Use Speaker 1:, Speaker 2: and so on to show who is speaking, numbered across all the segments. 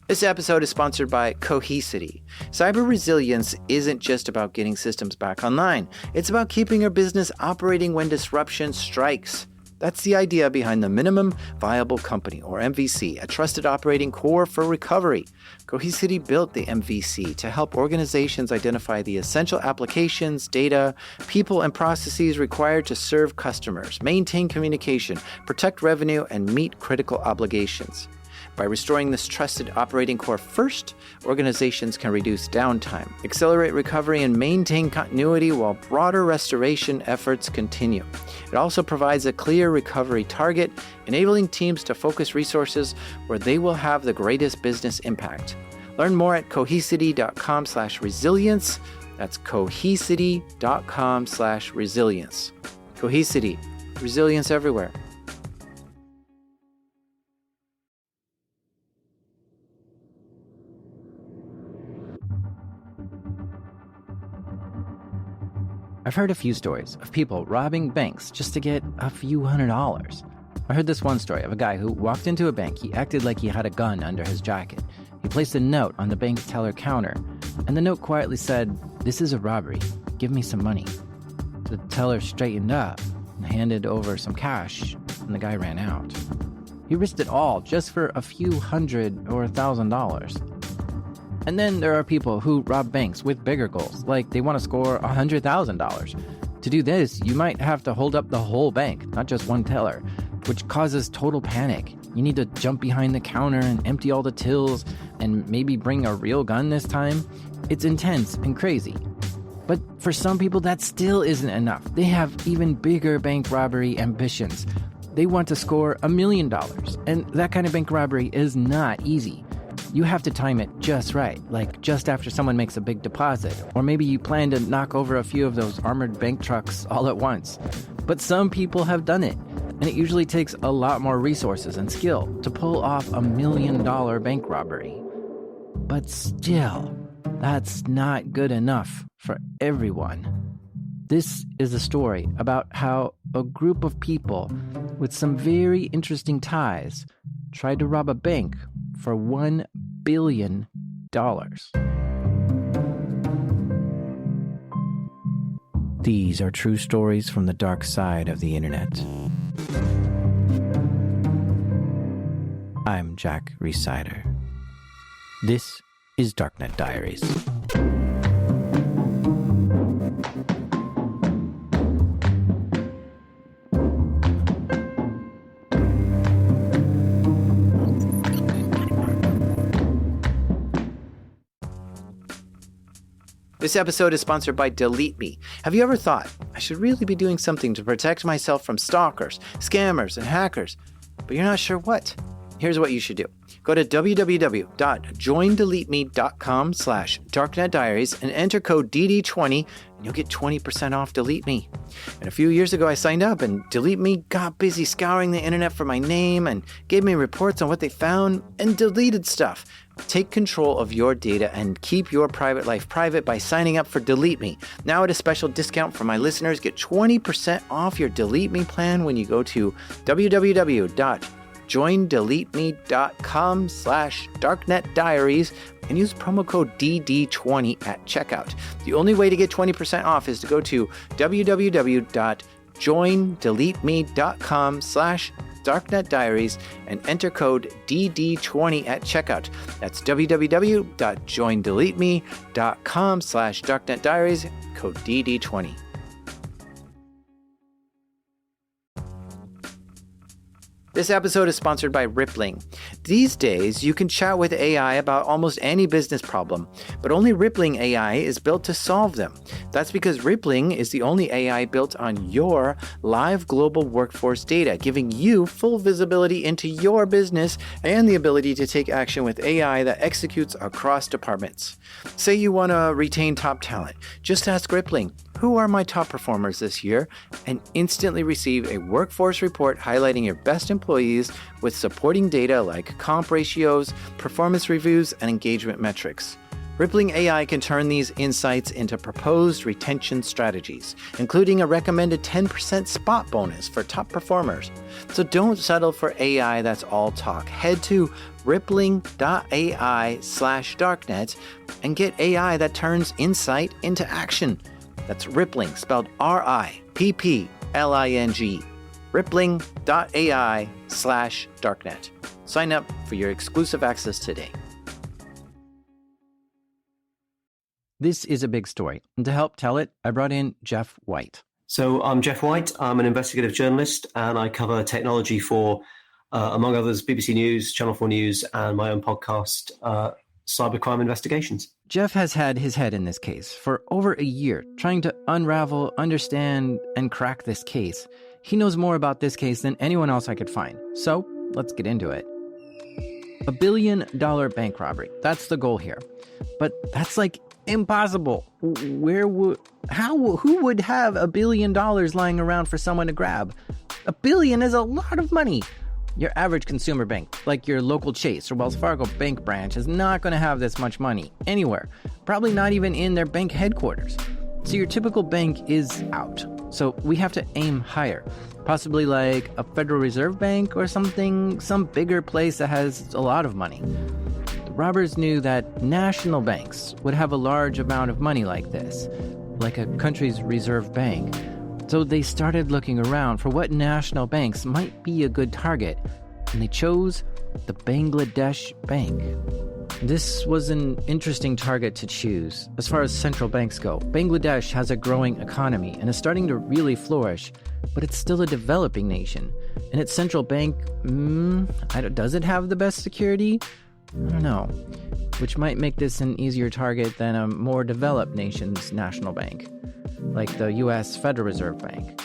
Speaker 1: This episode is sponsored by Cohesity. Cyber resilience isn't just about getting systems back online. It's about keeping your business operating when disruption strikes. That's the idea behind the Minimum Viable Company, or MVC, a trusted operating core for recovery. Cohesity built the MVC to help organizations identify the essential applications, data, people, and processes required to serve customers, maintain communication, protect revenue, and meet critical obligations. By restoring this trusted operating core first, organizations can reduce downtime, accelerate recovery, and maintain continuity while broader restoration efforts continue. It also provides a clear recovery target, enabling teams to focus resources where they will have the greatest business impact. Learn more at cohesity.com/resilience. That's cohesity.com/resilience. Cohesity, resilience everywhere.
Speaker 2: I've heard a few stories of people robbing banks just to get a few $100s. I heard this one story of a guy who walked into a bank. He acted like he had a gun under his jacket. He placed a note on the bank teller counter, and the note quietly said, "This is a robbery. Give me some money." The teller straightened up and handed over some cash, and the guy ran out. He risked it all just for a few $100 or $1,000. And then there are people who rob banks with bigger goals, like they want to score $100,000. To do this, you might have to hold up the whole bank, not just one teller, which causes total panic. You need to jump behind the counter and empty all the tills, and maybe bring a real gun this time. It's intense and crazy. But for some people, that still isn't enough. They have even bigger bank robbery ambitions. They want to score $1 million, and that kind of bank robbery is not easy. You have to time it just right, like just after someone makes a big deposit, or maybe you plan to knock over a few of those armored bank trucks all at once. But some people have done it, and it usually takes a lot more resources and skill to pull off $1 million bank robbery. But still, that's not good enough for everyone. This is a story about how a group of people with some very interesting ties tried to rob a bank for $1 billion. These are true stories from the dark side of the internet. I'm Jack Rhysider. This is Darknet Diaries.
Speaker 1: This episode is sponsored by Delete Me. Have you ever thought, I should really be doing something to protect myself from stalkers, scammers, and hackers, but you're not sure what? Here's what you should do. Go to www.joindeleteme.com/darknetdiaries and enter code DD20 and you'll get 20% off Delete Me. And a few years ago I signed up and Delete Me got busy scouring the internet for my name and gave me reports on what they found and deleted stuff. Take control of your data and keep your private life private by signing up for Delete Me. Now at a special discount for my listeners, get 20% off your Delete Me plan when you go to www.joindeleteme.com/darknetdiaries and use promo code DD20 at checkout. The only way to get 20% off is to go to www.joindeleteme.com/darknetdiaries and enter code DD20 at checkout. That's www.joindeleteme.com/darknetdiaries, code DD20. This episode is sponsored by Rippling. These days, you can chat with AI about almost any business problem, but only Rippling AI is built to solve them. That's because Rippling is the only AI built on your live global workforce data, giving you full visibility into your business and the ability to take action with AI that executes across departments. Say you want to retain top talent. Just ask Rippling, who are my top performers this year, and instantly receive a workforce report highlighting your best employees with supporting data like comp ratios, performance reviews, and engagement metrics. Rippling AI can turn these insights into proposed retention strategies, including a recommended 10% spot bonus for top performers. So don't settle for AI that's all talk. Head to rippling.ai/darknet and get AI that turns insight into action. That's Rippling, spelled RIPPLING. Rippling.ai/darknet. Sign up for your exclusive access today.
Speaker 2: This is a big story, and to help tell it, I brought in Jeff White.
Speaker 3: So I'm Jeff White. I'm an investigative journalist, and I cover technology for, among others, BBC News, Channel 4 News, and my own podcast, Cybercrime Investigations.
Speaker 2: Jeff has had his head in this case for over a year, trying to unravel, understand, and crack this case. He knows more about this case than anyone else I could find. So let's get into it. $1 billion bank robbery. That's the goal here. But that's like impossible. Who would have $1 billion lying around for someone to grab? $1 billion is a lot of money. Your average consumer bank, like your local Chase or Wells Fargo bank branch, is not going to have this much money anywhere. Probably not even in their bank headquarters. So your typical bank is out. So we have to aim higher. Possibly like a Federal Reserve Bank or something, some bigger place that has a lot of money. The robbers knew that national banks would have a large amount of money like this, like a country's reserve bank. So they started looking around for what national banks might be a good target, and they chose the Bangladesh Bank. This was an interesting target to choose. As far as central banks go, Bangladesh has a growing economy and is starting to really flourish, but it's still a developing nation. And its central bank, does it have the best security? I don't know. Which might make this an easier target than a more developed nation's national bank, like the U.S. Federal Reserve Bank.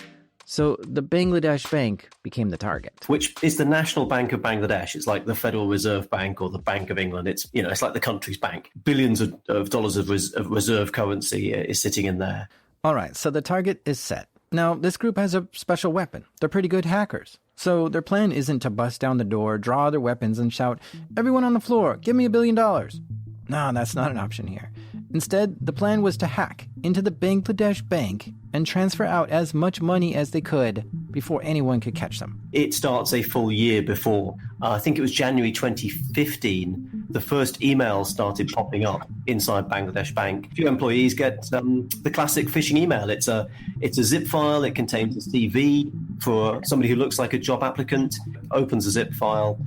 Speaker 2: So the Bangladesh Bank became the target. Which
Speaker 3: is the National Bank of Bangladesh. It's like the Federal Reserve Bank or the Bank of England. It's like the country's bank. Billions of dollars of reserve currency is sitting in there.
Speaker 2: All right, so the target is set. Now, this group has a special weapon. They're pretty good hackers. So their plan isn't to bust down the door, draw their weapons, and shout, "Everyone on the floor, give me $1 billion." No, that's not an option here. Instead, the plan was to hack into the Bangladesh Bank and transfer out as much money as they could before anyone could catch them.
Speaker 3: It starts a full year before. I think it was January 2015, the first emails started popping up inside Bangladesh Bank. A few employees get the classic phishing email. It's a zip file. It contains a CV for somebody who looks like a job applicant, opens a zip file,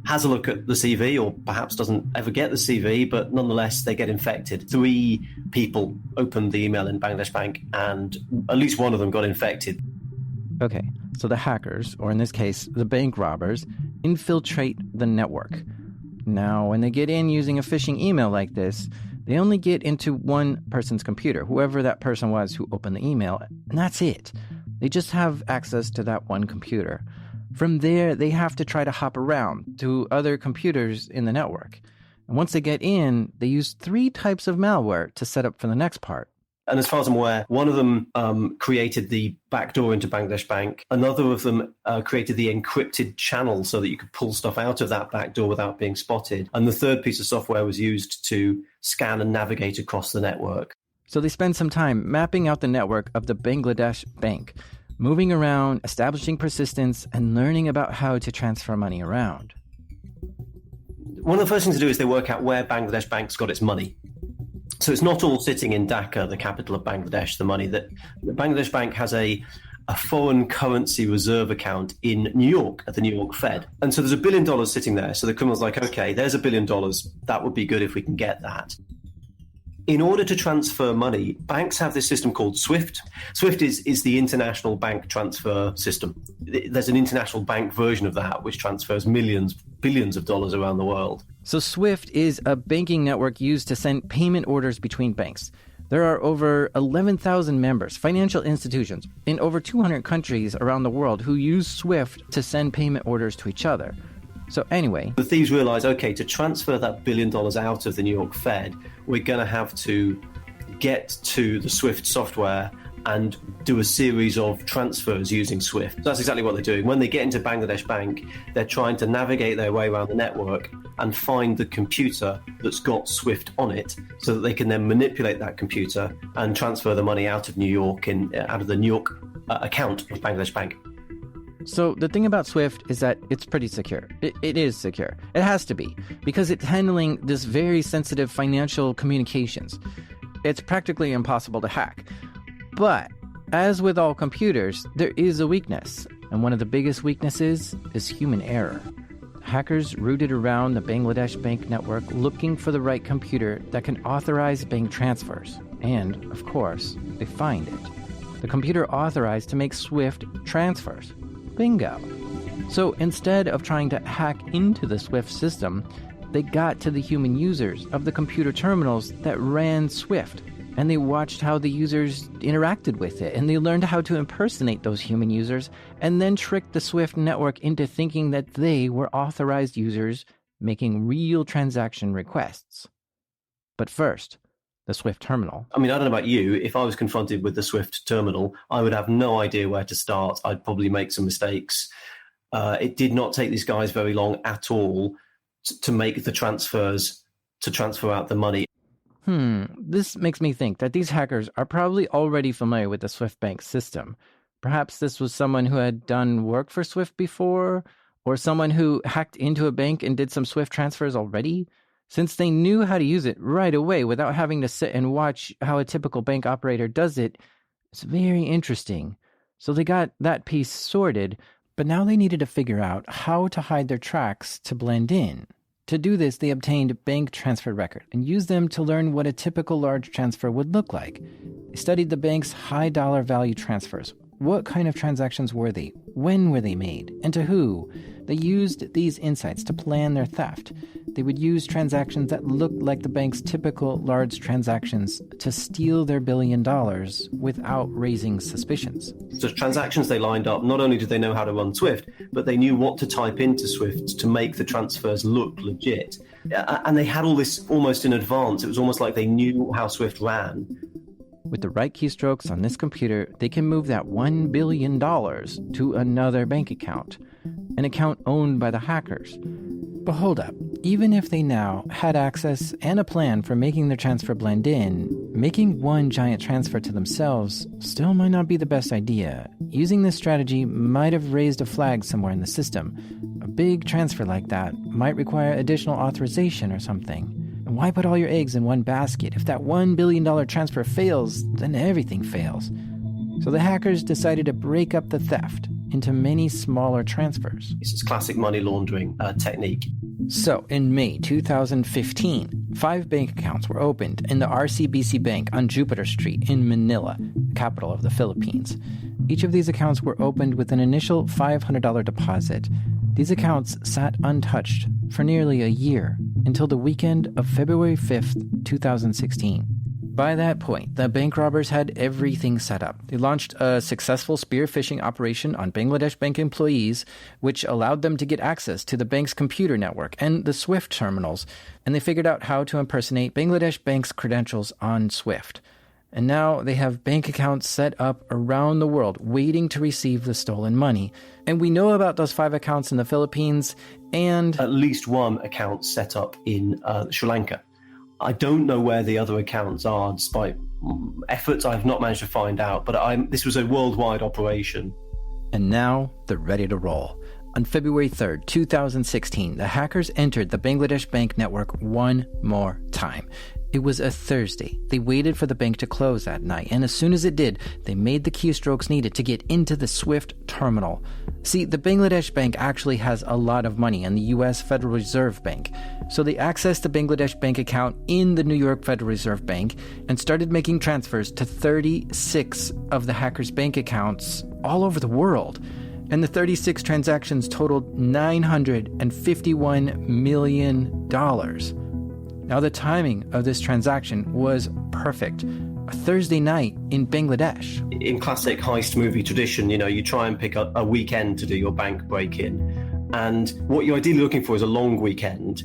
Speaker 3: has a look at the CV, or perhaps doesn't ever get the CV, but nonetheless, they get infected. 3 people opened the email in Bangladesh Bank, and at least one of them got infected.
Speaker 2: Okay, so the hackers, or in this case, the bank robbers, infiltrate the network. Now, when they get in using a phishing email like this, they only get into one person's computer, whoever that person was who opened the email, and that's it. They just have access to that one computer. From there, they have to try to hop around to other computers in the network. And once they get in, they use 3 types of malware to set up for the next part.
Speaker 3: And as far as I'm aware, one of them created the backdoor into Bangladesh Bank. Another of them created the encrypted channel so that you could pull stuff out of that backdoor without being spotted. And the third piece of software was used to scan and navigate across the network.
Speaker 2: So they spend some time mapping out the network of the Bangladesh Bank, moving around, establishing persistence, and learning about how to transfer money around.
Speaker 3: One of the first things to do is they work out where Bangladesh Bank's got its money. So it's not all sitting in Dhaka, the capital of Bangladesh, the money that the Bangladesh Bank has a foreign currency reserve account in New York at the New York Fed. And so there's $1 billion sitting there. So the criminal's like, okay, there's $1 billion. That would be good if we can get that. In order to transfer money, banks have this system called SWIFT. SWIFT is the international bank transfer system. There's an international bank version of that, which transfers billions of dollars around the world.
Speaker 2: So SWIFT is a banking network used to send payment orders between banks. There are over 11,000 members, financial institutions, in over 200 countries around the world who use SWIFT to send payment orders to each other. So anyway,
Speaker 3: the thieves realize, okay, to transfer that $1 billion out of the New York Fed, we're going to have to get to the SWIFT software and do a series of transfers using SWIFT. So that's exactly what they're doing. When they get into Bangladesh Bank, they're trying to navigate their way around the network and find the computer that's got SWIFT on it so that they can then manipulate that computer and transfer the money out of New York and out of the New York account of Bangladesh Bank.
Speaker 2: So the thing about SWIFT is that it's pretty secure. It is secure. It has to be, because it's handling this very sensitive financial communications. It's practically impossible to hack. But as with all computers, there is a weakness. And one of the biggest weaknesses is human error. Hackers rooted around the Bangladesh Bank network looking for the right computer that can authorize bank transfers. And, of course, they find it. The computer authorized to make SWIFT transfers. Bingo. So instead of trying to hack into the SWIFT system, they got to the human users of the computer terminals that ran SWIFT, and they watched how the users interacted with it, and they learned how to impersonate those human users, and then tricked the SWIFT network into thinking that they were authorized users making real transaction requests. But first, the SWIFT terminal.
Speaker 3: I mean, I don't know about you. If I was confronted with the SWIFT terminal, I would have no idea where to start. I'd probably make some mistakes. It did not take these guys very long at all to make the transfers, to transfer out the money.
Speaker 2: This makes me think that these hackers are probably already familiar with the SWIFT bank system. Perhaps this was someone who had done work for SWIFT before, or someone who hacked into a bank and did some SWIFT transfers already, since they knew how to use it right away without having to sit and watch how a typical bank operator does it. It's very interesting. So they got that piece sorted, but now they needed to figure out how to hide their tracks to blend in. To do this, they obtained bank transfer record and used them to learn what a typical large transfer would look like. They studied the bank's high dollar value transfers. What kind of transactions were they? When were they made? And to who? They used these insights to plan their theft. They would use transactions that looked like the bank's typical large transactions to steal their $1 billion without raising suspicions.
Speaker 3: So transactions they lined up, not only did they know how to run SWIFT, but they knew what to type into SWIFT to make the transfers look legit. And they had all this almost in advance. It was almost like they knew how SWIFT ran.
Speaker 2: With the right keystrokes on this computer, they can move that $1 billion to another bank account, an account owned by the hackers. But hold up, even if they now had access and a plan for making their transfer blend in, making one giant transfer to themselves still might not be the best idea. Using this strategy might have raised a flag somewhere in the system. A big transfer like that might require additional authorization or something. And why put all your eggs in one basket? If that $1 billion transfer fails, then everything fails. So the hackers decided to break up the theft into many smaller transfers.
Speaker 3: This is classic money laundering technique.
Speaker 2: So in May 2015, 5 bank accounts were opened in the RCBC Bank on Jupiter Street in Manila, the capital of the Philippines. Each of these accounts were opened with an initial $500 deposit. These accounts sat untouched for nearly a year until the weekend of February 5th, 2016. By that point, the bank robbers had everything set up. They launched a successful spear phishing operation on Bangladesh Bank employees, which allowed them to get access to the bank's computer network and the SWIFT terminals, and they figured out how to impersonate Bangladesh Bank's credentials on SWIFT. And now they have bank accounts set up around the world waiting to receive the stolen money. And we know about those 5 accounts in the Philippines and
Speaker 3: at least one account set up in Sri Lanka. I don't know where the other accounts are, despite efforts I've not managed to find out, but this was a worldwide operation.
Speaker 2: And now they're ready to roll. On February 3rd, 2016, the hackers entered the Bangladesh Bank network one more time. It was a Thursday. They waited for the bank to close that night, and as soon as it did, they made the keystrokes needed to get into the SWIFT terminal. See, the Bangladesh Bank actually has a lot of money in the U.S. Federal Reserve Bank, so they accessed the Bangladesh Bank account in the New York Federal Reserve Bank and started making transfers to 36 of the hackers' bank accounts all over the world. And the 36 transactions totaled $951 million. Now, the timing of this transaction was perfect. A Thursday night in Bangladesh.
Speaker 3: In classic heist movie tradition, you try and pick a weekend to do your bank break-in. And what you're ideally looking for is a long weekend,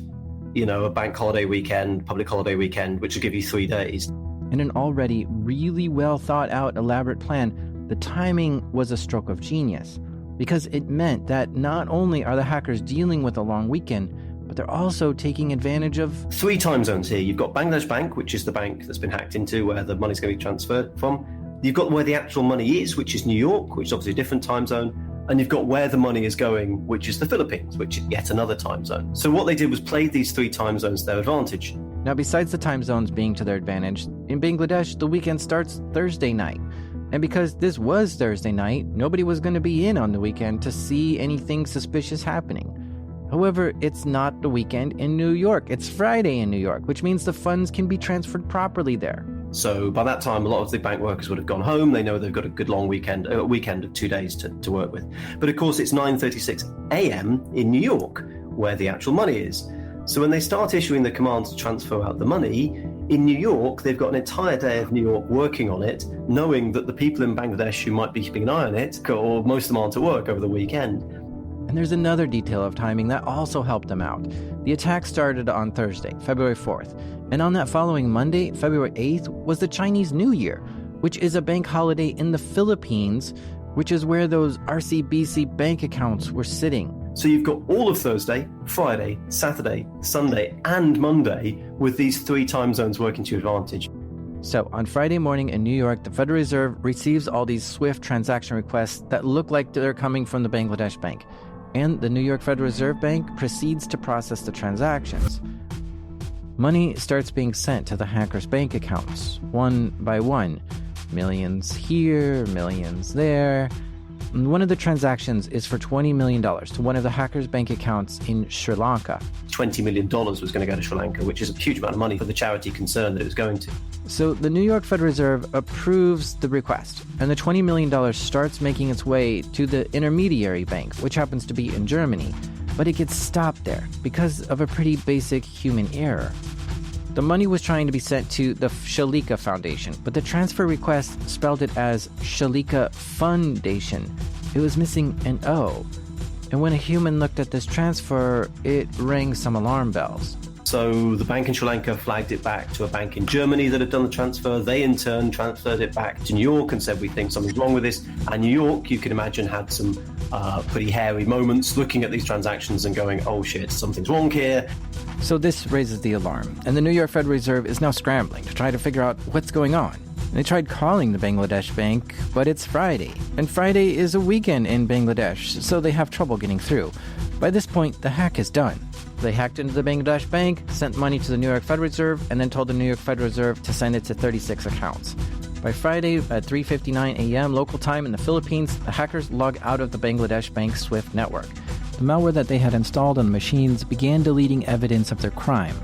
Speaker 3: a bank holiday weekend, public holiday weekend, which will give you 3 days.
Speaker 2: In an already really well thought out elaborate plan, the timing was a stroke of genius, because it meant that not only are the hackers dealing with a long weekend, but they're also taking advantage of
Speaker 3: 3 time zones here. You've got Bangladesh Bank, which is the bank that's been hacked into, where the money's going to be transferred from. You've got where the actual money is, which is New York, which is obviously a different time zone. And you've got where the money is going, which is the Philippines, which is yet another time zone. So what they did was play these 3 time zones to their advantage.
Speaker 2: Now, besides the time zones being to their advantage, in Bangladesh, the weekend starts Thursday night. And because this was Thursday night, nobody was going to be in on the weekend to see anything suspicious happening. However, it's not the weekend in New York. It's Friday in New York, which means the funds can be transferred properly there.
Speaker 3: So by that time, a lot of the bank workers would have gone home. They know they've got a good long weekend of 2 days to work with. But of course, it's 9:36 a.m. in New York, where the actual money is. So when they start issuing the commands to transfer out the money, in New York, they've got an entire day of New York working on it, knowing that the people in Bangladesh who might be keeping an eye on it, or most of them aren't at work over the weekend.
Speaker 2: And there's another detail of timing that also helped them out. The attack started on Thursday, February 4th, and on that following Monday, February 8th, was the Chinese New Year, which is a bank holiday in the Philippines, which is where those RCBC bank accounts were sitting.
Speaker 3: So you've got all of Thursday, Friday, Saturday, Sunday, and Monday with these 3 time zones working to your advantage.
Speaker 2: So on Friday morning in New York, the Federal Reserve receives all these SWIFT transaction requests that look like they're coming from the Bangladesh bank. And the New York Federal Reserve Bank proceeds to process the transactions. Money starts being sent to the hackers' bank accounts, one by one. Millions here, millions there. And one of the transactions is for $20 million to one of the hackers' bank accounts in Sri Lanka.
Speaker 3: $20 million was going to go to Sri Lanka, which is a huge amount of money for the charity concern that it was going to.
Speaker 2: So the New York Federal Reserve approves the request, and the $20 million starts making its way to the intermediary bank, which happens to be in Germany. But it gets stopped there because of a pretty basic human error. The money was trying to be sent to the Shalika Foundation, but the transfer request spelled it as Shalika Foundation. It was missing an O. And when a human looked at this transfer, it rang some alarm bells.
Speaker 3: So the bank in Sri Lanka flagged it back to a bank in Germany that had done the transfer. They in turn transferred it back to New York and said, we think something's wrong with this. And New York, you can imagine, had some pretty hairy moments looking at these transactions and going, oh shit, something's wrong here.
Speaker 2: So this raises the alarm, and the New York Federal Reserve is now scrambling to try to figure out what's going on. And they tried calling the Bangladesh bank, but it's Friday. And Friday is a weekend in Bangladesh, so they have trouble getting through. By this point, the hack is done. They hacked into the Bangladesh bank, sent money to the New York Federal Reserve, and then told the New York Federal Reserve to send it to 36 accounts. By Friday at 3:59 a.m. local time in the Philippines, the hackers log out of the Bangladesh bank SWIFT network. The malware that they had installed on the machines began deleting evidence of their crime.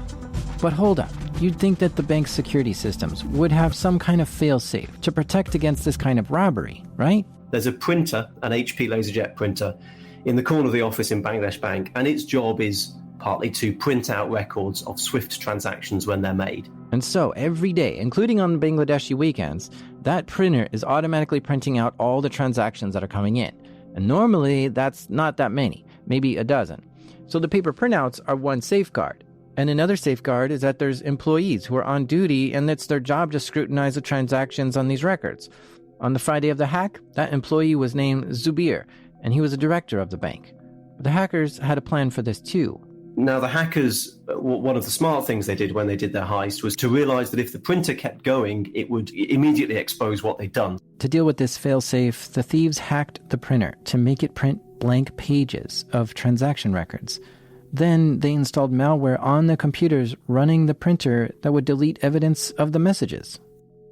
Speaker 2: But hold up, you'd think that the bank's security systems would have some kind of fail-safe to protect against this kind of robbery, right?
Speaker 3: There's a printer, an HP LaserJet printer, in the corner of the office in Bangladesh Bank, and its job is partly to print out records of SWIFT transactions when they're made.
Speaker 2: And so every day, including on Bangladeshi weekends, that printer is automatically printing out all the transactions that are coming in. And normally, that's not that many, maybe a dozen. So the paper printouts are one safeguard. And another safeguard is that there's employees who are on duty and it's their job to scrutinize the transactions on these records. On the Friday of the hack, that employee was named Zubir, and he was a director of the bank. But the hackers had a plan for this too.
Speaker 3: Now, the hackers, one of the smart things they did when they did their heist was to realize that if the printer kept going, it would immediately expose what they'd done.
Speaker 2: To deal with this failsafe, the thieves hacked the printer to make it print blank pages of transaction records. Then they installed malware on the computers running the printer that would delete evidence of the messages.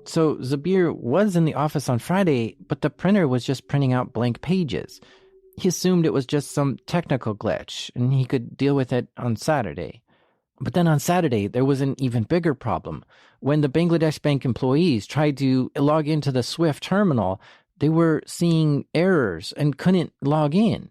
Speaker 2: So Zabir was in the office on Friday, but the printer was just printing out blank pages. He assumed it was just some technical glitch, and he could deal with it on Saturday. But then on Saturday, there was an even bigger problem. When the Bangladesh Bank employees tried to log into the SWIFT terminal, they were seeing errors and couldn't log in.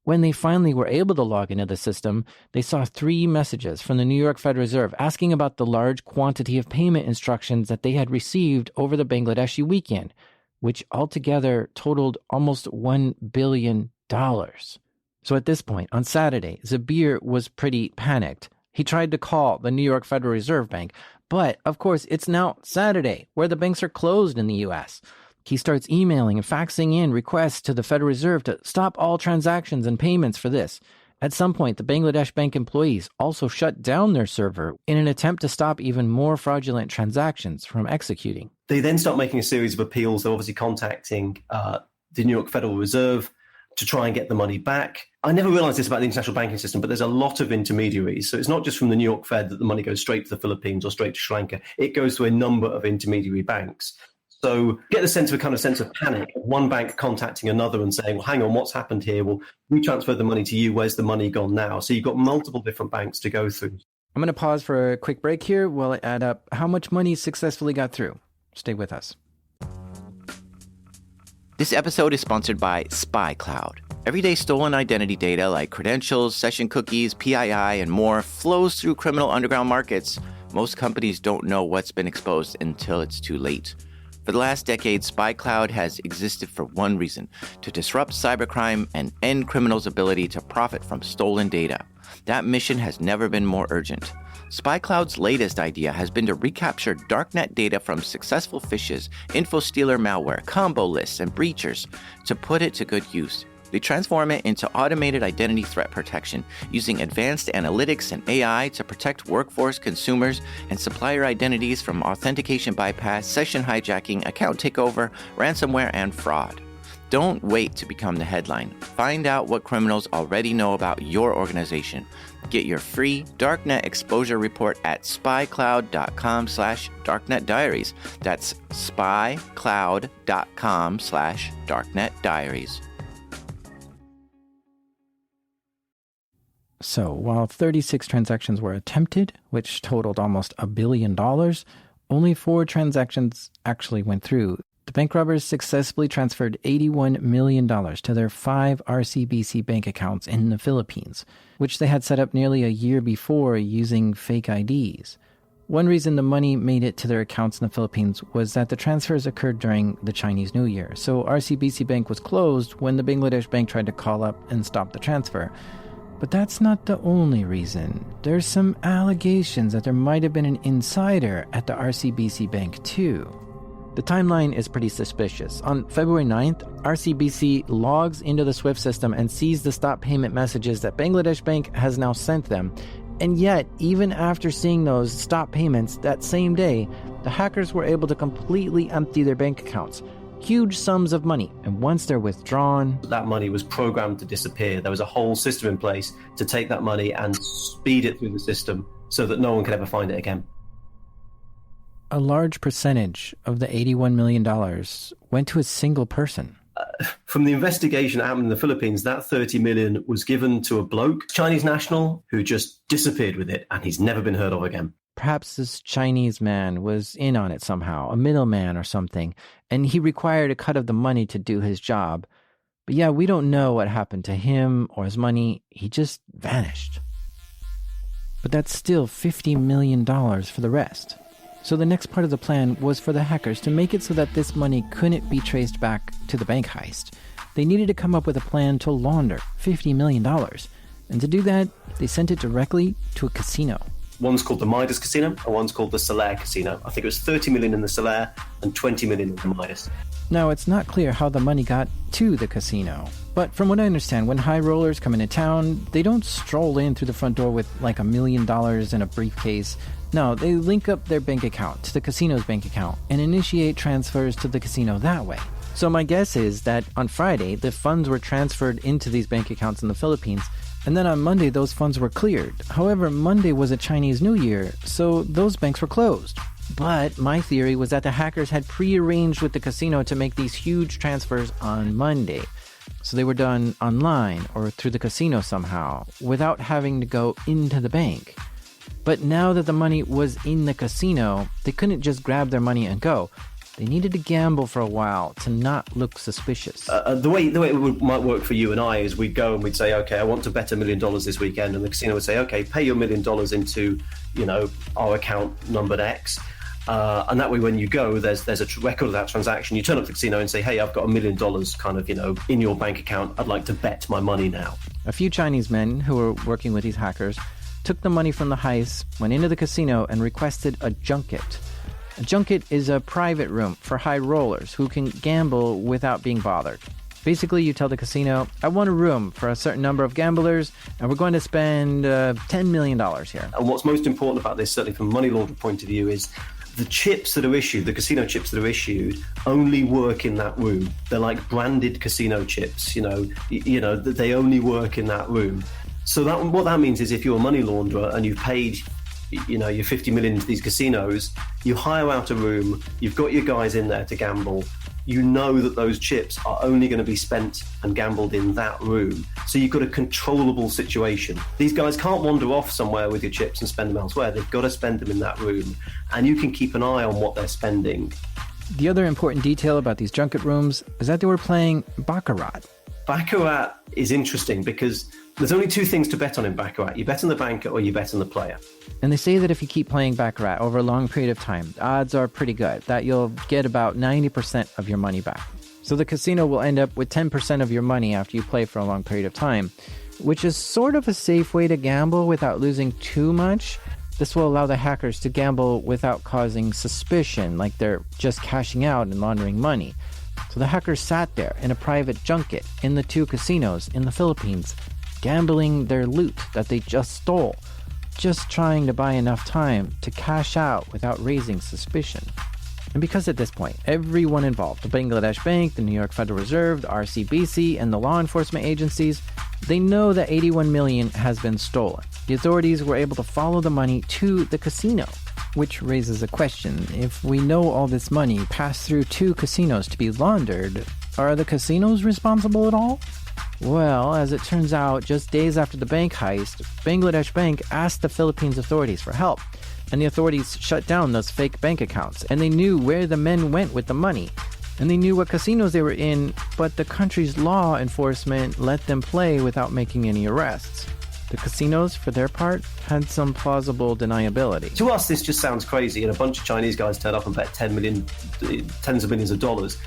Speaker 2: When they finally were able to log into the system, they saw 3 messages from the New York Federal Reserve asking about the large quantity of payment instructions that they had received over the Bangladeshi weekend, which altogether totaled almost $1 billion. So at this point, on Saturday, Zabir was pretty panicked. He tried to call the New York Federal Reserve Bank, But, of course, it's now Saturday, where the banks are closed in the U.S. He starts emailing and faxing in requests to the Federal Reserve to stop all transactions and payments for this. At some point, the Bangladesh bank employees also shut down their server in an attempt to stop even more fraudulent transactions from executing.
Speaker 3: They then start making a series of appeals. They're obviously contacting the New York Federal Reserve to try and get the money back. I never realized this about the international banking system, but there's a lot of intermediaries. So it's not just from the New York Fed that the money goes straight to the Philippines or straight to Sri Lanka. It goes to a number of intermediary banks. So get the sense of a kind of sense of panic. One bank contacting another and saying, well, hang on, what's happened here? Well, we transferred the money to you. Where's the money gone now? So you've got multiple different banks to go through.
Speaker 2: I'm going to pause for a quick break here while I add up how much money successfully got through. Stay with us.
Speaker 1: This episode is sponsored by SpyCloud. Everyday stolen identity data like credentials, session cookies, PII, and more flows through criminal underground markets. Most companies don't know what's been exposed until it's too late. For the last decade, SpyCloud has existed for one reason: to disrupt cybercrime and end criminals' ability to profit from stolen data. That mission has never been more urgent. SpyCloud's latest idea has been to recapture darknet data from successful phishes, info-stealer malware, combo lists, and breachers to put it to good use. They transform it into automated identity threat protection using advanced analytics and AI to protect workforce, consumers, and supplier identities from authentication bypass, session hijacking, account takeover, ransomware, and fraud. Don't wait to become the headline. Find out what criminals already know about your organization. Get your free Darknet exposure report at spycloud.com/darknetdiaries. That's spycloud.com/darknetdiaries.
Speaker 2: So, while 36 transactions were attempted, which totaled almost $1 billion, only 4 transactions actually went through. The bank robbers successfully transferred $81 million to their 5 RCBC bank accounts in the Philippines, which they had set up nearly a year before using fake IDs. One reason the money made it to their accounts in the Philippines was that the transfers occurred during the Chinese New Year, so RCBC Bank was closed when the Bangladesh bank tried to call up and stop the transfer. But that's not the only reason. There's some allegations that there might have been an insider at the RCBC Bank too. The timeline is pretty suspicious. On February 9th, RCBC logs into the SWIFT system and sees the stop payment messages that Bangladesh Bank has now sent them. And yet, even after seeing those stop payments that same day, the hackers were able to completely empty their bank accounts. Huge sums of money, and once they're withdrawn,
Speaker 3: that money was programmed to disappear. There was a whole system in place to take that money and speed it through the system so that no one could ever find it again.
Speaker 2: A large percentage of the $81 million went to a single person.
Speaker 3: From the investigation that happened in the Philippines, that $30 million was given to a bloke, Chinese national, who just disappeared with it, and he's never been heard of again.
Speaker 2: Perhaps this Chinese man was in on it somehow, a middleman or something, and he required a cut of the money to do his job. But yeah, we don't know what happened to him or his money. He just vanished. But that's still $50 million for the rest. So the next part of the plan was for the hackers to make it so that this money couldn't be traced back to the bank heist. They needed to come up with a plan to launder $50 million. And to do that, they sent it directly to a casino.
Speaker 3: One's called the Midas Casino, and one's called the Solaire Casino. I think it was 30 million in the Solaire and 20 million in the Midas.
Speaker 2: Now, it's not clear how the money got to the casino. But from what I understand, when high rollers come into town, they don't stroll in through the front door with like $1 million in a briefcase. No, they link up their bank account to the casino's bank account and initiate transfers to the casino that way. So my guess is that on Friday, the funds were transferred into these bank accounts in the Philippines, and then on Monday, those funds were cleared. However, Monday was a Chinese New Year, so those banks were closed. But my theory was that the hackers had prearranged with the casino to make these huge transfers on Monday. So they were done online or through the casino somehow, without having to go into the bank. But now that the money was in the casino, they couldn't just grab their money and go. They needed to gamble for a while to not look suspicious.
Speaker 3: The way it might work for you and I is we'd go and we'd say, okay, I want to bet $1 million this weekend, and the casino would say, okay, pay your $1 million into, our account numbered X, and that way when you go, there's a record of that transaction. You turn up to the casino and say, hey, I've got $1 million kind of, in your bank account. I'd like to bet my money now.
Speaker 2: A few Chinese men who were working with these hackers took the money from the heist, went into the casino, and requested a junket. A junket is a private room for high rollers who can gamble without being bothered. Basically, you tell the casino, I want a room for a certain number of gamblers, and we're going to spend $10 million here.
Speaker 3: And what's most important about this, certainly from a money laundering point of view, is the chips that are issued, the casino chips that are issued, only work in that room. They're like branded casino chips, they only work in that room. So what that means is if you're a money launderer and you've paid your 50 million to these casinos, you hire out a room, you've got your guys in there to gamble, you know that those chips are only going to be spent and gambled in that room. So you've got a controllable situation. These guys can't wander off somewhere with your chips and spend them elsewhere. They've got to spend them in that room, and you can keep an eye on what they're spending.
Speaker 2: The other important detail about these junket rooms is that they were playing Baccarat.
Speaker 3: Baccarat is interesting because there's only two things to bet on in Baccarat. You bet on the banker or you bet on the player.
Speaker 2: And they say that if you keep playing Baccarat over a long period of time, the odds are pretty good that you'll get about 90% of your money back. So the casino will end up with 10% of your money after you play for a long period of time, which is sort of a safe way to gamble without losing too much. This will allow the hackers to gamble without causing suspicion, like they're just cashing out and laundering money. So the hackers sat there in a private junket in the two casinos in the Philippines, gambling their loot that they just stole, just trying to buy enough time to cash out without raising suspicion. And because at this point, everyone involved, the Bangladesh Bank, the New York Federal Reserve, the RCBC, and the law enforcement agencies, they know that 81 million has been stolen. The authorities were able to follow the money to the casino, which raises a question. If we know all this money passed through two casinos to be laundered, are the casinos responsible at all? Well, as it turns out, just days after the bank heist, Bangladesh Bank asked the Philippines authorities for help, and the authorities shut down those fake bank accounts, and they knew where the men went with the money, and they knew what casinos they were in, but the country's law enforcement let them play without making any arrests. The casinos, for their part, had some plausible deniability.
Speaker 3: To us, this just sounds crazy, and a bunch of Chinese guys turn up and bet tens of millions of dollars.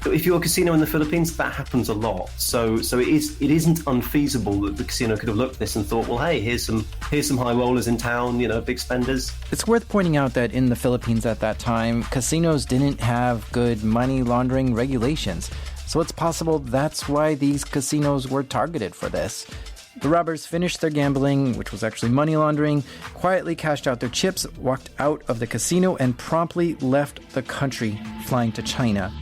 Speaker 3: But if you're a casino in the Philippines, that happens a lot. So it isn't unfeasible that the casino could have looked at this and thought, well, hey, here's some high rollers in town, big spenders.
Speaker 2: It's worth pointing out that in the Philippines at that time, casinos didn't have good money laundering regulations. So it's possible that's why these casinos were targeted for this. The robbers finished their gambling, which was actually money laundering, quietly cashed out their chips, walked out of the casino, and promptly left the country, flying to China.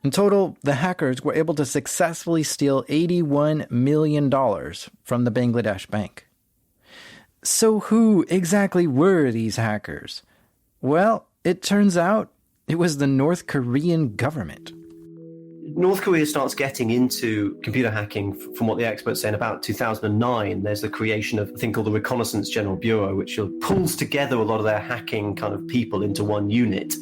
Speaker 2: In total, the hackers were able to successfully steal $81 million from the Bangladesh Bank. So who exactly were these hackers? Well, it turns out it was the North Korean government.
Speaker 3: North Korea starts getting into computer hacking from what the experts say in about 2009. There's the creation of a thing called the Reconnaissance General Bureau, which pulls together a lot of their hacking kind of people into one unit.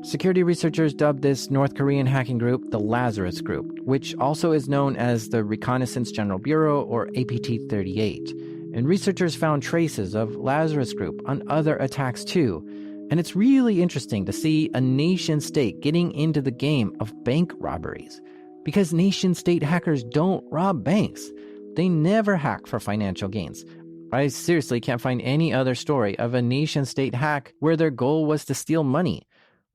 Speaker 2: Security researchers dubbed this North Korean hacking group the Lazarus Group, which also is known as the Reconnaissance General Bureau, or APT-38. And researchers found traces of Lazarus Group on other attacks too. And it's really interesting to see a nation-state getting into the game of bank robberies. Because nation-state hackers don't rob banks. They never hack for financial gains. I seriously can't find any other story of a nation-state hack where their goal was to steal money.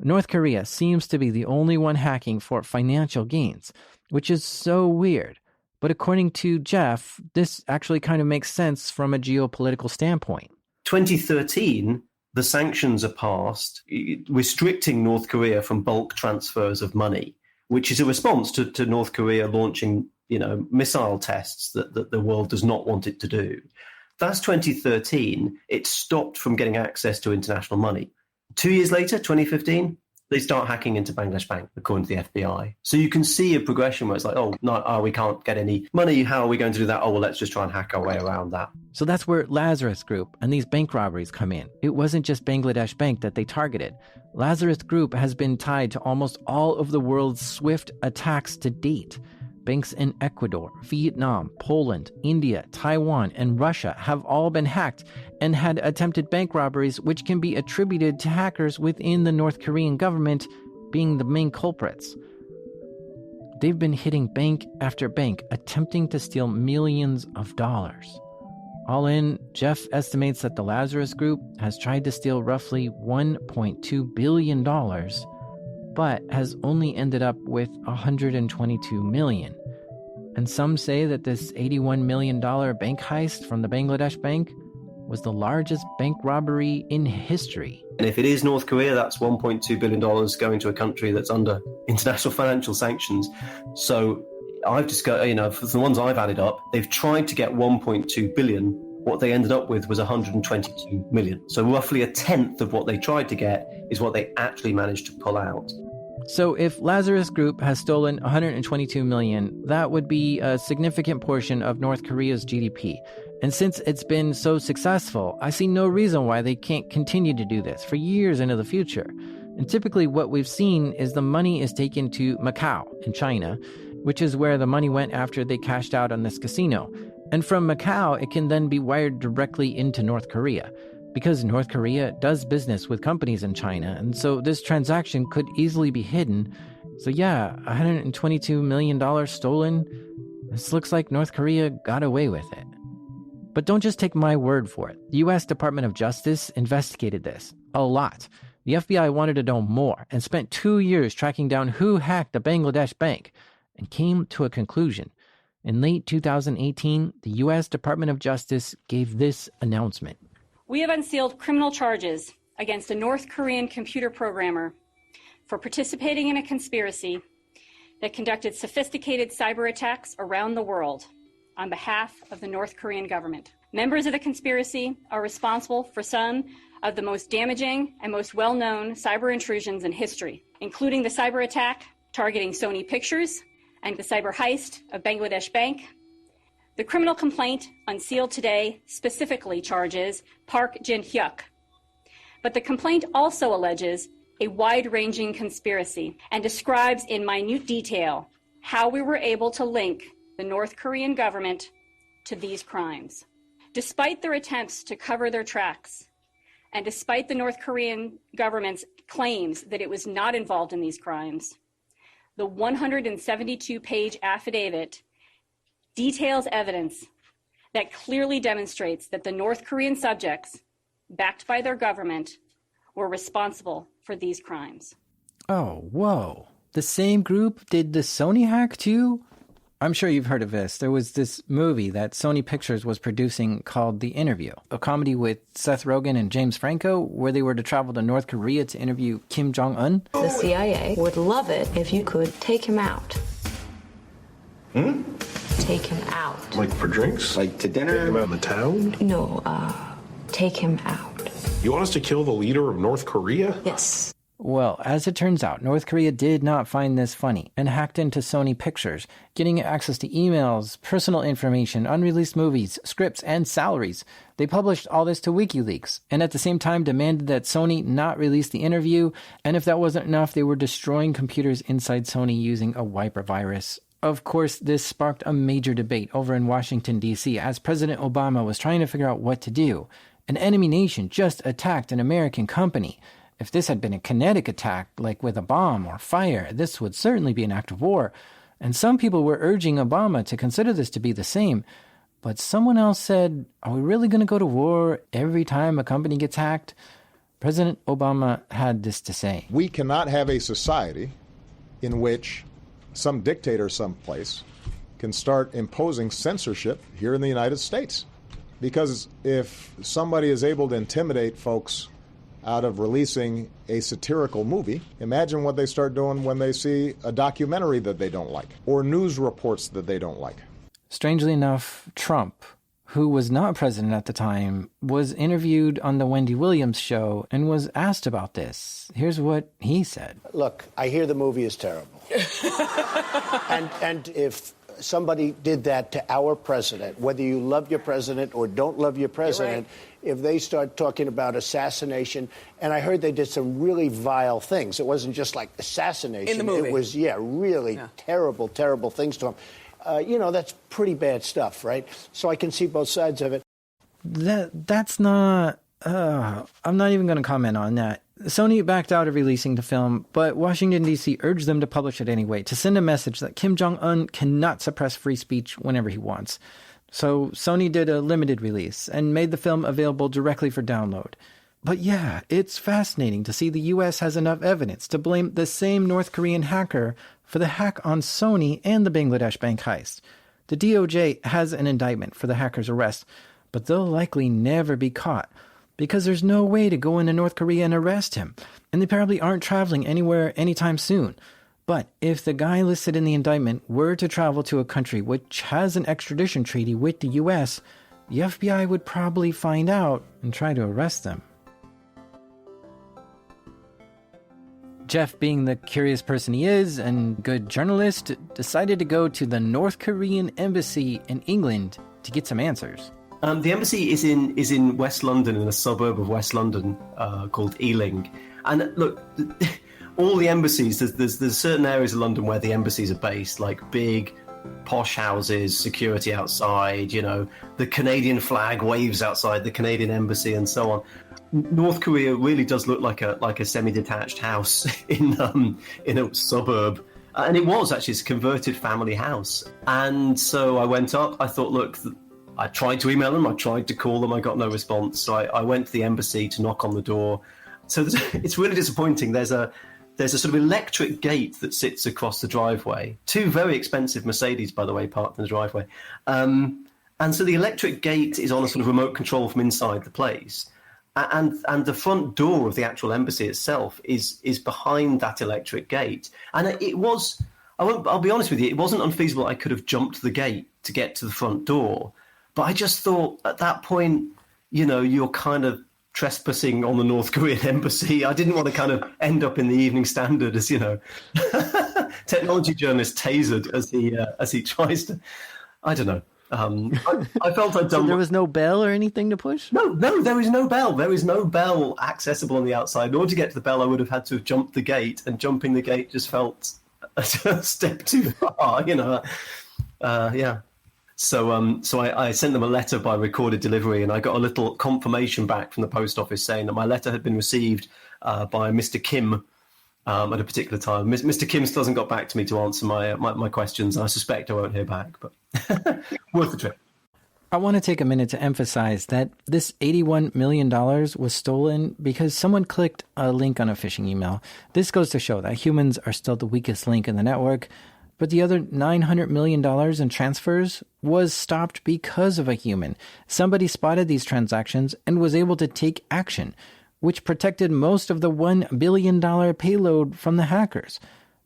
Speaker 2: North Korea seems to be the only one hacking for financial gains, which is so weird. But according to Jeff, this actually kind of makes sense from a geopolitical standpoint.
Speaker 3: 2013, the sanctions are passed, restricting North Korea from bulk transfers of money, which is a response to North Korea launching, missile tests that the world does not want it to do. That's 2013. It stopped from getting access to international money. 2 years later, 2015, they start hacking into Bangladesh Bank, according to the FBI. So you can see a progression where it's like, we can't get any money. How are we going to do that? Well, let's just try and hack our way around that.
Speaker 2: So that's where Lazarus Group and these bank robberies come in. It wasn't just Bangladesh Bank that they targeted. Lazarus Group has been tied to almost all of the world's SWIFT attacks to date. Banks in Ecuador, Vietnam, Poland, India, Taiwan, and Russia have all been hacked and had attempted bank robberies, which can be attributed to hackers within the North Korean government being the main culprits. They've been hitting bank after bank, attempting to steal millions of dollars. All in, Jeff estimates that the Lazarus Group has tried to steal roughly $1.2 billion, but has only ended up with $122 million. And some say that this $81 million bank heist from the Bangladesh Bank was the largest bank robbery in history.
Speaker 3: And if it is North Korea, that's $1.2 billion going to a country that's under international financial sanctions. So I've discovered, for the ones I've added up, they've tried to get 1.2 billion. What they ended up with was 122 million. So roughly a tenth of what they tried to get is what they actually managed to pull out.
Speaker 2: So if Lazarus Group has stolen 122 million, that would be a significant portion of North Korea's GDP. And since it's been so successful, I see no reason why they can't continue to do this for years into the future. And typically what we've seen is the money is taken to Macau in China, which is where the money went after they cashed out on this casino. And from Macau, it can then be wired directly into North Korea, because North Korea does business with companies in China, and so this transaction could easily be hidden. So yeah, $122 million stolen. This looks like North Korea got away with it. But don't just take my word for it. The U.S. Department of Justice investigated this a lot. The FBI wanted to know more and spent 2 years tracking down who hacked the Bangladesh bank and came to a conclusion. In late 2018, the U.S. Department of Justice gave this announcement.
Speaker 4: We have unsealed criminal charges against a North Korean computer programmer for participating in a conspiracy that conducted sophisticated cyber attacks around the world on behalf of the North Korean government. Members of the conspiracy are responsible for some of the most damaging and most well-known cyber intrusions in history, including the cyber attack targeting Sony Pictures and the cyber heist of Bangladesh Bank. The criminal complaint unsealed today specifically charges Park Jin-hyuk. But the complaint also alleges a wide-ranging conspiracy and describes in minute detail how we were able to link the North Korean government to these crimes. Despite their attempts to cover their tracks, and despite the North Korean government's claims that it was not involved in these crimes, the 172-page affidavit details evidence that clearly demonstrates that the North Korean subjects, backed by their government, were responsible for these crimes.
Speaker 2: Oh, whoa. The same group did the Sony hack too? I'm sure you've heard of this. There was this movie that Sony Pictures was producing called The Interview, a comedy with Seth Rogen and James Franco, where they were to travel to North Korea to interview Kim Jong-un.
Speaker 5: The CIA would love it if you could take him out. Take him out.
Speaker 6: Like for drinks? Like to dinner? Take him out in the town?
Speaker 5: No, take him out.
Speaker 6: You want us to kill the leader of North Korea?
Speaker 5: Yes.
Speaker 2: Well, as it turns out, North Korea did not find this funny and hacked into Sony Pictures, getting access to emails, personal information, unreleased movies, scripts, and salaries. They published all this to WikiLeaks, and at the same time demanded that Sony not release the interview, and if that wasn't enough, they were destroying computers inside Sony using a wiper virus. Of course, this sparked a major debate over in Washington, D.C., as President Obama was trying to figure out what to do. An enemy nation just attacked an American company. If this had been a kinetic attack, like with a bomb or fire, this would certainly be an act of war. And some people were urging Obama to consider this to be the same. But someone else said, are we really going to go to war every time a company gets hacked? President Obama had this to say.
Speaker 7: We cannot have a society in which some dictator someplace can start imposing censorship here in the United States. Because if somebody is able to intimidate folks out of releasing a satirical movie, imagine what they start doing when they see a documentary that they don't like or news reports that they don't like.
Speaker 2: Strangely enough, Trump, who was not president at the time, was interviewed on the Wendy Williams show and was asked about this. Here's what he said.
Speaker 8: Look, I hear the movie is terrible. and if somebody did that to our president, whether you love your president or don't love your president, if they start talking about assassination, and I heard they did some really vile things. It wasn't just like assassination.
Speaker 9: In the movie.
Speaker 8: It was, really terrible, terrible things to him. That's pretty bad stuff, right? So I can see both sides of it.
Speaker 2: That's not... I'm not even going to comment on that. Sony backed out of releasing the film, but Washington, D.C. urged them to publish it anyway, to send a message that Kim Jong-un cannot suppress free speech whenever he wants. So Sony did a limited release and made the film available directly for download. But yeah, it's fascinating to see the US has enough evidence to blame the same North Korean hacker for the hack on Sony and the Bangladesh bank heist. The DOJ has an indictment for the hacker's arrest, but they'll likely never be caught because there's no way to go into North Korea and arrest him, and they probably aren't traveling anywhere anytime soon. But if the guy listed in the indictment were to travel to a country which has an extradition treaty with the US, the FBI would probably find out and try to arrest them. Jeff, being the curious person he is and good journalist, decided to go to the North Korean embassy in England to get some answers.
Speaker 3: The embassy is in West London, in a suburb of West London called Ealing. And look, all the embassies, there's certain areas of London where the embassies are based, like big, posh houses, security outside, the Canadian flag waves outside the Canadian embassy and so on. North Korea really does look like a semi-detached house in a suburb. And it was actually, it's a converted family house. And so I went up, I thought, look, I tried to email them, I tried to call them, I got no response. So I went to the embassy to knock on the door. So it's really disappointing. There's a sort of electric gate that sits across the driveway. 2 very expensive Mercedes, by the way, parked in the driveway. And so the electric gate is on a sort of remote control from inside the place. And the front door of the actual embassy itself is behind that electric gate. And I'll be honest with you, it wasn't unfeasible I could have jumped the gate to get to the front door. But I just thought at that point, you're kind of trespassing on the North Korean embassy. I didn't want to kind of end up in the Evening Standard as, technology journalist tasered as he tries to, I don't know. I felt I'd done.
Speaker 2: So there was no bell or anything to push?
Speaker 3: No, there is no bell. There is no bell accessible on the outside. In order to get to the bell, I would have had to have jumped the gate, and jumping the gate just felt a step too far, Yeah. So I sent them a letter by recorded delivery, and I got a little confirmation back from the post office saying that my letter had been received by Mr. Kim at a particular time. Mr. Kim still hasn't got back to me to answer my questions. I suspect I won't hear back, but worth the trip.
Speaker 2: I want to take a minute to emphasize that this $81 million was stolen because someone clicked a link on a phishing email. This goes to show that humans are still the weakest link in the network, but the other $900 million in transfers was stopped because of a human. Somebody spotted these transactions and was able to take action, which protected most of the $1 billion payload from the hackers.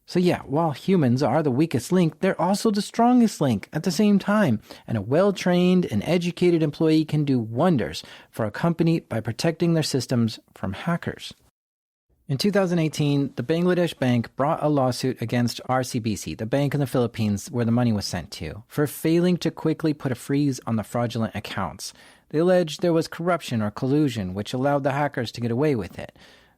Speaker 2: So yeah, while humans are the weakest link, they're also the strongest link at the same time. And a well-trained and educated employee can do wonders for a company by protecting their systems from hackers. In 2018, the Bangladesh bank brought a lawsuit against RCBC, the bank in the Philippines where the money was sent to, for failing to quickly put a freeze on the fraudulent accounts. They alleged there was corruption or collusion, which allowed the hackers to get away with it.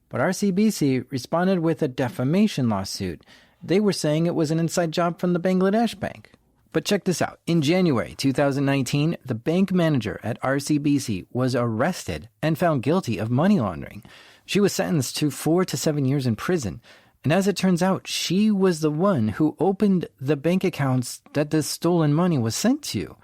Speaker 2: But RCBC responded with a defamation lawsuit. They were saying it was an inside job from the Bangladesh bank. But check this out. In January 2019, the bank manager at RCBC was arrested and found guilty of money laundering. She was sentenced to 4 to 7 years in prison. And as it turns out, she was the one who opened the bank accounts that the stolen money was sent to.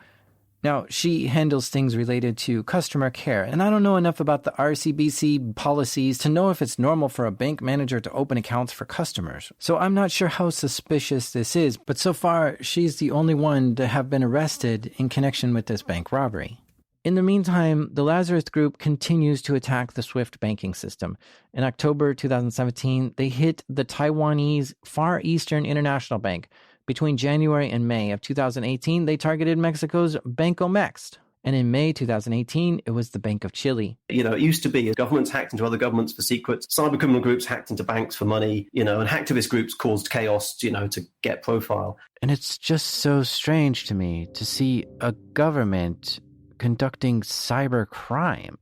Speaker 2: Now, she handles things related to customer care, and I don't know enough about the RCBC policies to know if it's normal for a bank manager to open accounts for customers. So I'm not sure how suspicious this is, but so far, she's the only one to have been arrested in connection with this bank robbery. In the meantime, the Lazarus Group continues to attack the SWIFT banking system. In October 2017, they hit the Taiwanese Far Eastern International Bank. Between January and May of 2018, they targeted Mexico's Bancomext. And in May 2018, it was the Bank of Chile.
Speaker 3: It used to be governments hacked into other governments for secrets, cyber criminal groups hacked into banks for money, and hacktivist groups caused chaos, to get profile.
Speaker 2: And it's just so strange to me to see a government conducting cyber crime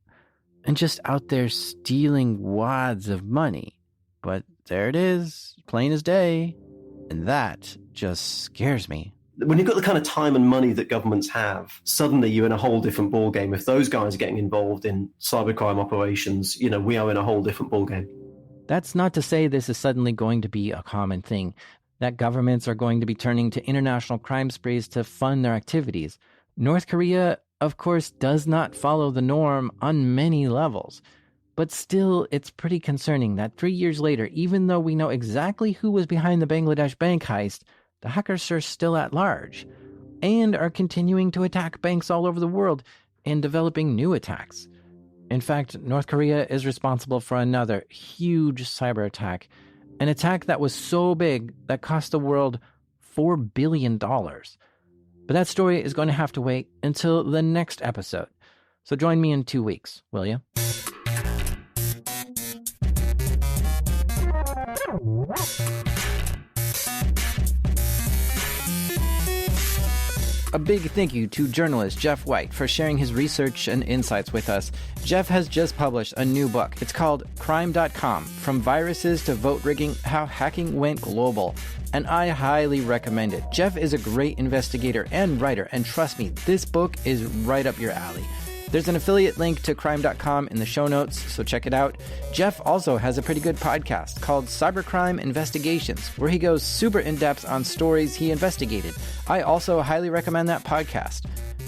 Speaker 2: and just out there stealing wads of money. But there it is, plain as day. And that just scares me.
Speaker 3: When you've got the kind of time and money that governments have, suddenly you're in a whole different ballgame. If those guys are getting involved in cybercrime operations, we are in a whole different ballgame.
Speaker 2: That's not to say this is suddenly going to be a common thing, that governments are going to be turning to international crime sprees to fund their activities. North Korea, of course, does not follow the norm on many levels. But still, it's pretty concerning that 3 years later, even though we know exactly who was behind the Bangladesh bank heist, the hackers are still at large and are continuing to attack banks all over the world and developing new attacks. In fact, North Korea is responsible for another huge cyber attack, an attack that was so big that cost the world $4 billion. But that story is going to have to wait until the next episode. So join me in 2 weeks, will you? A big thank you to journalist Jeff White for sharing his research and insights with us. Jeff has just published a new book. It's called Crime.com, From Viruses to Vote Rigging, How Hacking Went Global. And I highly recommend it. Jeff is a great investigator and writer, and trust me, this book is right up your alley. There's an affiliate link to Crime.com in the show notes, so check it out. Jeff also has a pretty good podcast called Cybercrime Investigations, where he goes super in-depth on stories he investigated. I also highly recommend that podcast.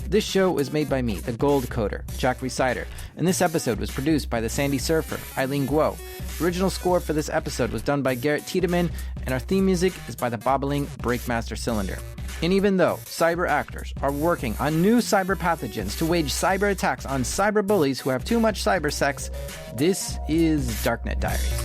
Speaker 2: This show was made by me, the Gold Coder, Jack Resider, and this episode was produced by the Sandy Surfer, Eileen Guo. The original score for this episode was done by Garrett Tiedemann, and our theme music is by the bobbling Breakmaster Cylinder. And even though cyber actors are working on new cyber pathogens to wage cyber attacks on cyber bullies who have too much cyber sex, this is Darknet Diaries.